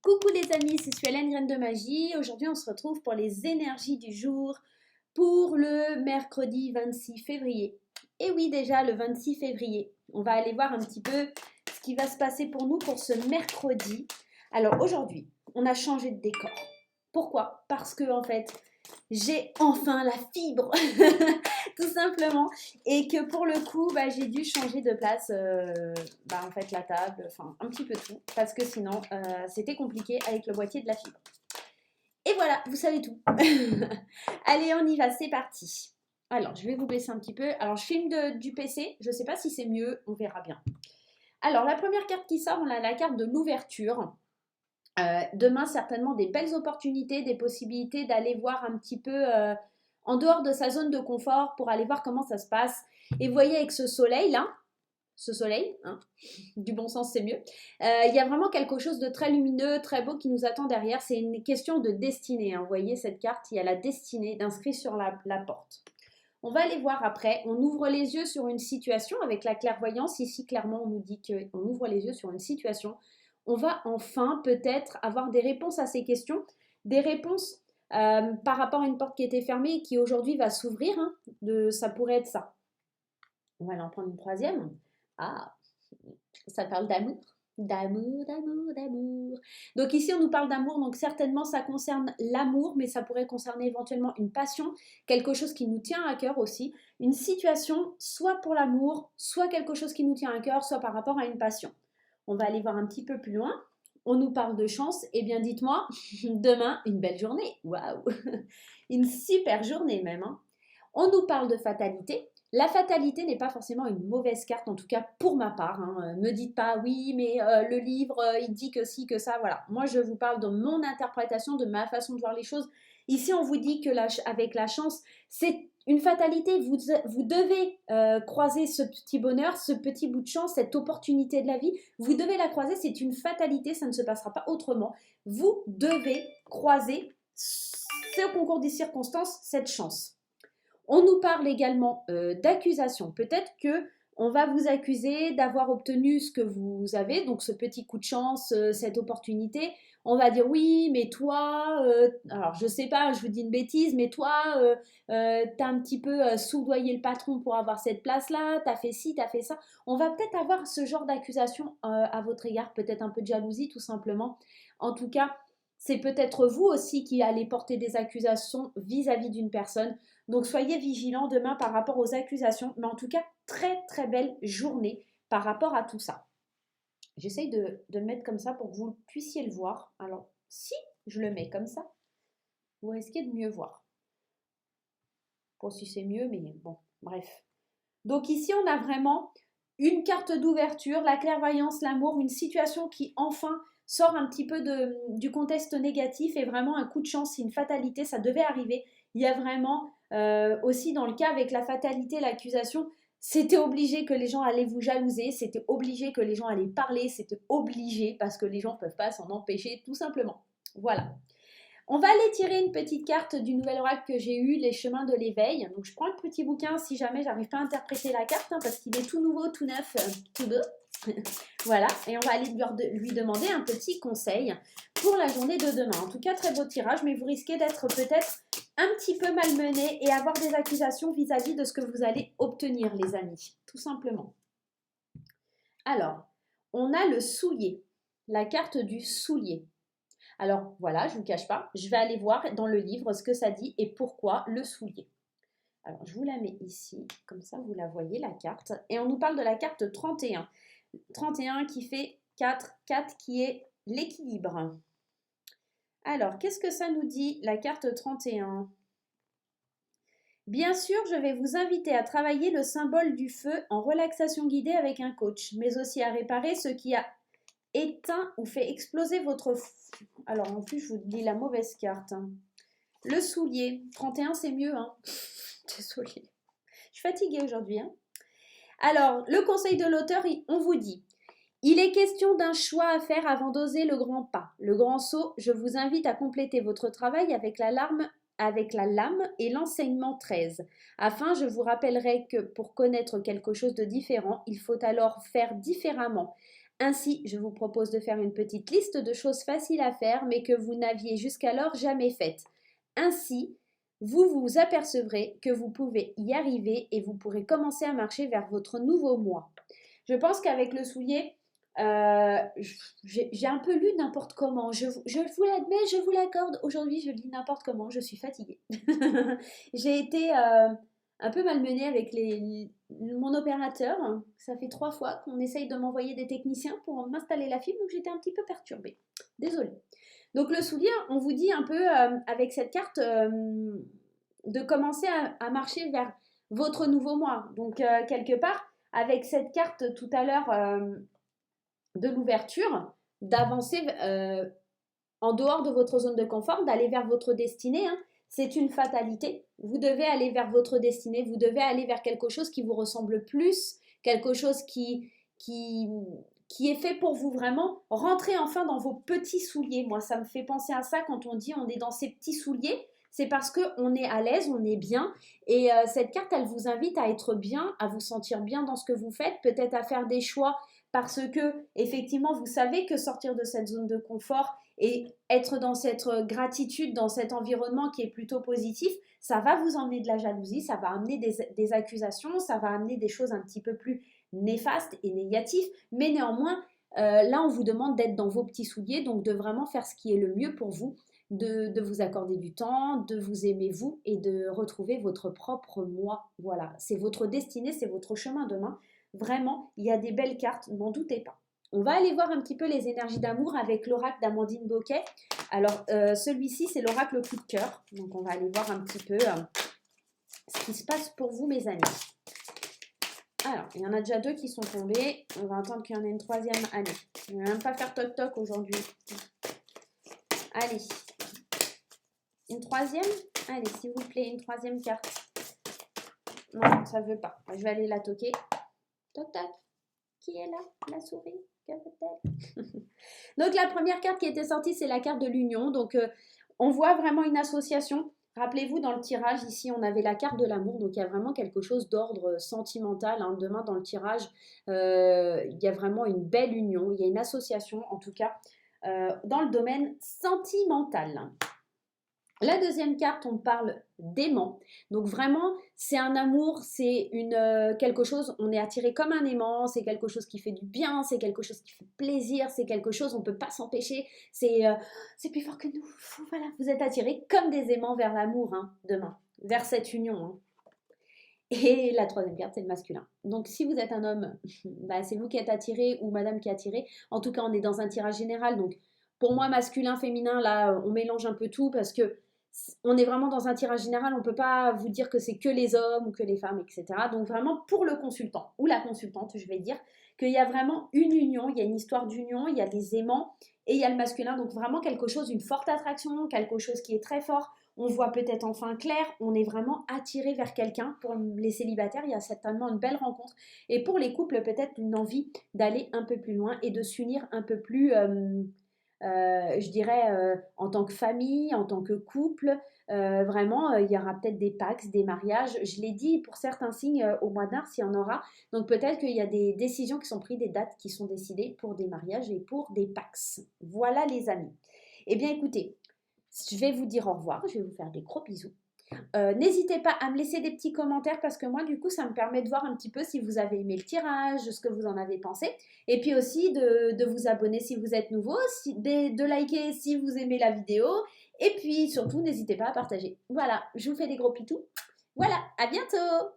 Coucou les amis, c'est Suellen Graine de Magie. Aujourd'hui, on se retrouve pour les énergies du jour pour le mercredi 26 février. Et oui, déjà le 26 février. On va aller voir un petit peu ce qui va se passer pour nous pour ce mercredi. Alors aujourd'hui, on a changé de décor. Pourquoi? Parce que en fait, j'ai enfin la fibre, tout simplement, et que pour le coup, j'ai dû changer de place, en fait, la table, enfin un petit peu tout, parce que sinon, c'était compliqué avec le boîtier de la fibre. Et voilà, vous savez tout. Allez, on y va, c'est parti. Alors, je vais vous baisser un petit peu. Alors, je filme du PC, je ne sais pas si c'est mieux, on verra bien. Alors, la première carte qui sort, on a la carte de l'ouverture. Demain, certainement des belles opportunités, des possibilités d'aller voir un petit peu en dehors de sa zone de confort pour aller voir comment ça se passe. Et vous voyez avec ce soleil là, ce soleil, hein, du bon sens c'est mieux, il y a vraiment quelque chose de très lumineux, très beau qui nous attend derrière. C'est une question de destinée. Hein. Vous voyez cette carte, il y a la destinée d'inscrit sur la porte. On va aller voir après. On ouvre les yeux sur une situation avec la clairvoyance. Ici, clairement, on nous dit qu'on ouvre les yeux sur une situation. On va enfin peut-être avoir des réponses à ces questions, des réponses par rapport à une porte qui était fermée et qui aujourd'hui va s'ouvrir. Hein, ça pourrait être ça. On va aller en prendre une troisième. Ah, ça parle d'amour. D'amour, d'amour, d'amour. Donc ici, on nous parle d'amour, donc certainement ça concerne l'amour, mais ça pourrait concerner éventuellement une passion, quelque chose qui nous tient à cœur aussi, une situation soit pour l'amour, soit quelque chose qui nous tient à cœur, soit par rapport à une passion. On va aller voir un petit peu plus loin. On nous parle de chance, eh bien dites-moi, demain, une belle journée. Waouh. Une super journée même. Hein. On nous parle de fatalité. La fatalité n'est pas forcément une mauvaise carte, en tout cas pour ma part. Hein. Me dites pas oui, mais le livre, il dit que si, que ça. Voilà. Moi, je vous parle de mon interprétation, de ma façon de voir les choses. Ici, on vous dit que avec la chance, c'est une fatalité. Vous devez croiser ce petit bonheur, ce petit bout de chance, cette opportunité de la vie. Vous devez la croiser. C'est une fatalité. Ça ne se passera pas autrement. Vous devez croiser ce concours des circonstances, cette chance. On nous parle également d'accusations. Peut-être que on va vous accuser d'avoir obtenu ce que vous avez, donc ce petit coup de chance, cette opportunité. On va dire oui, mais toi, alors je sais pas, je vous dis une bêtise, mais toi, t'as un petit peu soudoyé le patron pour avoir cette place-là, t'as fait ci, t'as fait ça. On va peut-être avoir ce genre d'accusation à votre égard, peut-être un peu de jalousie tout simplement. En tout cas, c'est peut-être vous aussi qui allez porter des accusations vis-à-vis d'une personne. Donc soyez vigilants demain par rapport aux accusations, mais en tout cas, très très belle journée par rapport à tout ça. J'essaye de le mettre comme ça pour que vous puissiez le voir. Alors, si je le mets comme ça, vous risquez de mieux voir. Pas si c'est mieux, mais bon, bref. Donc ici, on a vraiment une carte d'ouverture, la clairvoyance, l'amour, une situation qui enfin sort un petit peu du contexte négatif et vraiment un coup de chance, c'est une fatalité, ça devait arriver. Il y a vraiment aussi dans le cas avec la fatalité, l'accusation, c'était obligé que les gens allaient vous jalouser, c'était obligé que les gens allaient parler, c'était obligé parce que les gens ne peuvent pas s'en empêcher tout simplement. Voilà. On va aller tirer une petite carte du nouvel oracle que j'ai eu, les chemins de l'éveil. Donc je prends le petit bouquin si jamais j'arrive pas à interpréter la carte, hein, parce qu'il est tout nouveau, tout neuf, tout beau. Voilà, et on va aller lui demander un petit conseil pour la journée de demain. En tout cas, très beau tirage, mais vous risquez d'être peut-être un petit peu malmené et avoir des accusations vis-à-vis de ce que vous allez obtenir, les amis, tout simplement. Alors, on a le soulier, la carte du soulier. Alors voilà, je ne vous cache pas, je vais aller voir dans le livre ce que ça dit et pourquoi le soulier. Alors je vous la mets ici, comme ça vous la voyez la carte. Et on nous parle de la carte 31. 31 qui fait 4, 4 qui est l'équilibre. Alors, qu'est-ce que ça nous dit la carte 31? Bien sûr, je vais vous inviter à travailler le symbole du feu en relaxation guidée avec un coach, mais aussi à réparer ce qui a éteint ou fait exploser votre... Alors en plus, je vous dis la mauvaise carte. Hein. Le soulier. 31, c'est mieux. Hein. Désolée. Je suis fatiguée aujourd'hui. Hein. Alors, le conseil de l'auteur, on vous dit, il est question d'un choix à faire avant d'oser le grand pas. Le grand saut, je vous invite à compléter votre travail avec la lame et l'enseignement 13. Afin, je vous rappellerai que pour connaître quelque chose de différent, il faut alors faire différemment. Ainsi, je vous propose de faire une petite liste de choses faciles à faire mais que vous n'aviez jusqu'alors jamais faites. Ainsi, vous vous apercevrez que vous pouvez y arriver et vous pourrez commencer à marcher vers votre nouveau moi. Je pense qu'avec le soulier, j'ai un peu lu n'importe comment. Je vous l'admets, je vous l'accorde. Aujourd'hui, je lis n'importe comment. Je suis fatiguée. J'ai été un peu malmenée avec mon opérateur. Ça fait 3 fois qu'on essaye de m'envoyer des techniciens pour m'installer la fibre, donc j'étais un petit peu perturbée. Désolée. Donc le soulier, on vous dit un peu avec cette carte de commencer à marcher vers votre nouveau moi. Donc quelque part, avec cette carte tout à l'heure de l'ouverture, d'avancer en dehors de votre zone de confort, d'aller vers votre destinée. Hein. C'est une fatalité. Vous devez aller vers votre destinée, vous devez aller vers quelque chose qui vous ressemble plus, quelque chose qui est fait pour vous vraiment. Rentrer enfin dans vos petits souliers. Moi, ça me fait penser à ça quand on dit on est dans ses petits souliers. C'est parce qu'on est à l'aise, on est bien. Et cette carte, elle vous invite à être bien, à vous sentir bien dans ce que vous faites, peut-être à faire des choix parce que, effectivement, vous savez que sortir de cette zone de confort et être dans cette gratitude, dans cet environnement qui est plutôt positif, ça va vous emmener de la jalousie, ça va amener des accusations, ça va amener des choses un petit peu plus néfastes et négatives, mais néanmoins, là, on vous demande d'être dans vos petits souliers, donc de vraiment faire ce qui est le mieux pour vous, de vous accorder du temps, de vous aimer vous et de retrouver votre propre moi. Voilà, c'est votre destinée, c'est votre chemin demain. Vraiment, il y a des belles cartes, n'en doutez pas. On va aller voir un petit peu les énergies d'amour avec l'oracle d'Amandine Boquet. Alors, celui-ci, c'est l'oracle coup de cœur. Donc, on va aller voir un petit peu ce qui se passe pour vous, mes amis. Alors, il y en a déjà 2 qui sont tombés. On va attendre qu'il y en ait une 3e. Allez, je ne vais même pas faire toc-toc aujourd'hui. Allez. Une 3e? Allez, s'il vous plaît, une 3e carte. Non, ça ne veut pas. Je vais aller la toquer. Toc-toc. Qui est là? La souris? Que fait-elle? Donc, la première carte qui était sortie, c'est la carte de l'union. Donc, on voit vraiment une association. Rappelez-vous, dans le tirage, ici, on avait la carte de l'amour. Donc, il y a vraiment quelque chose d'ordre sentimental. Hein. Demain, dans le tirage, il y a vraiment une belle union. Il y a une association, en tout cas, dans le domaine sentimental. La deuxième carte, on parle d'aimant. Donc vraiment, c'est un amour, c'est quelque chose, on est attiré comme un aimant, c'est quelque chose qui fait du bien, c'est quelque chose qui fait plaisir, c'est quelque chose, on ne peut pas s'empêcher, c'est plus fort que nous. Voilà, vous êtes attirés comme des aimants vers l'amour, hein, demain, vers cette union. Hein. Et la 3e carte, c'est le masculin. Donc si vous êtes un homme, bah, c'est vous qui êtes attiré ou madame qui est attirée. En tout cas, on est dans un tirage général, donc pour moi, masculin, féminin, là, on mélange un peu tout parce que on est vraiment dans un tirage général, on ne peut pas vous dire que c'est que les hommes ou que les femmes, etc. Donc vraiment pour le consultant ou la consultante, je vais dire qu'il y a vraiment une union, il y a une histoire d'union, il y a des aimants et il y a le masculin. Donc vraiment quelque chose, une forte attraction, quelque chose qui est très fort. On voit peut-être enfin clair, on est vraiment attiré vers quelqu'un. Pour les célibataires, il y a certainement une belle rencontre. Et pour les couples, peut-être une envie d'aller un peu plus loin et de s'unir un peu plus... je dirais en tant que famille, en tant que couple, vraiment il y aura peut-être des pax, des mariages, je l'ai dit pour certains signes au mois de mars il y en aura, donc peut-être qu'il y a des décisions qui sont prises, des dates qui sont décidées pour des mariages et pour des pax. Voilà les amis. Eh bien écoutez, je vais vous dire au revoir, je vais vous faire des gros bisous. N'hésitez pas à me laisser des petits commentaires parce que moi du coup ça me permet de voir un petit peu si vous avez aimé le tirage, ce que vous en avez pensé et puis aussi de vous abonner si vous êtes nouveau, de liker si vous aimez la vidéo et puis surtout n'hésitez pas à partager. Voilà, je vous fais des gros pitous. Voilà, à bientôt!